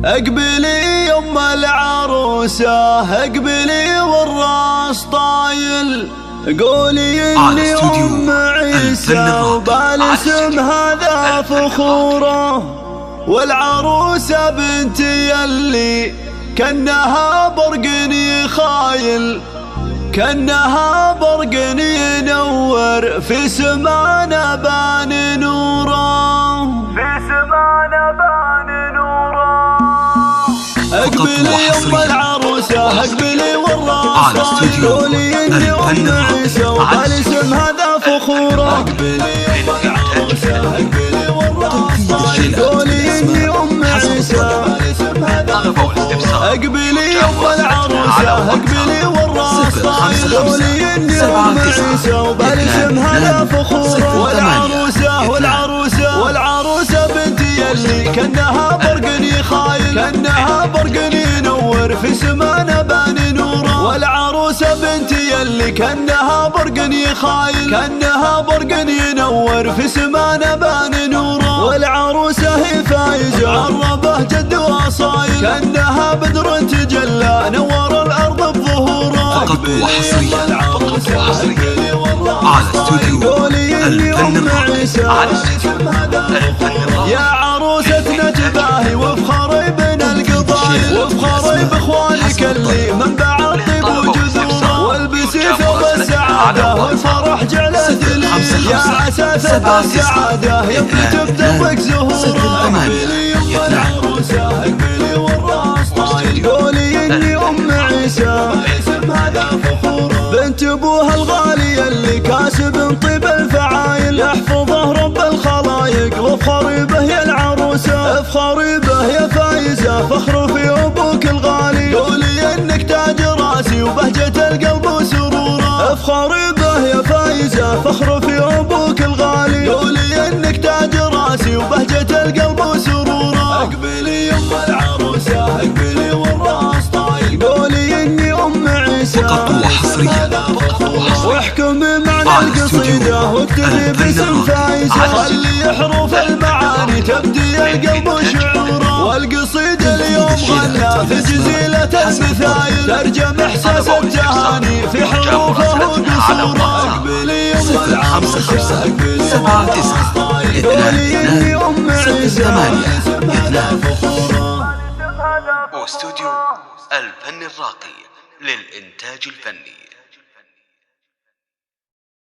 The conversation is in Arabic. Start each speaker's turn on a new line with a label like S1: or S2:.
S1: اقبلي يم العروسة اقبلي والراس طايل، قولي اني ام عيسى وبالاسم هذا فخوره، والعروسة بنتي اللي كأنها برقني خايل، كأنها برقني ينور في سمانا بان نوره، في سمانا بان نوره. اقبلي ام العروسة اقبلي والراس طايل، قولي اني ام عيسى وبالاسم هذا فخوره، اقبلي ام العروسة اقبلي والراس طايل، قولي اني ام عيسى وبالاسم هذا فخوره، اقبلي ام العروسة اقبلي والراس طايل، قولي اني ام عيسى وبالاسم هذا فخوره، والعروسة بنتي اللي كأنها برقني خايل، كأنها برقني ينور في سمانا بان نوره، والعروسة بنتي اللي كأنها برقني خايل، كأنها برقني ينور في سمانا بان نوره، والعروسة هي فايزة عربه جد واصايل، كأنها بدر تجلى نور الأرض بظهوره،
S2: فقط وحصريا على استوديو الفن الراقي.
S1: يا عروستنا تباهي وافخري بين القبائل، وافخري باخوانك اللي منبع الطيب وجذوره، والبسي ثوب السعادة والفرح جعله دليل، يا عسى ثوب السعادة ينبت بدربك زهوره، اقبلي ام العروسة اقبلي والراس طايل، قولي اني ام عيسى اسم هذا فخوره، بنت ابوها الغالي اللي كاسب طيب الفعايل، يحفظه رب الخلايق وافخري به يا العروسة، افخري به يا فايزة فخر في ابوك الغالي، قولي انك تاج راسي وبهجة القلب وسروره، افخري به يا فايزة فخر في ابوك الغالي، قولي انك تاج راسي وبهجة القلب وسروره، اقبلي ام العروسة اقبلي والراس طايل، قولي اني ام عيسى
S2: فقط وحصريا
S1: واحكمي معنى القصيدة واكتبي باسم فايزة، خلي حروف المعاني تبدي القلب وشعوره، والقصيدة اليوم غنى في جزيلة المثايل، ترجم احساس التهاني في حروفه وقصوره، اقبلي ام العروسة اقبلي والراس طايل، قولي اني ام عيسى اسم هذا فخوره.
S2: واستوديو الفن الراقي للإنتاج الفني.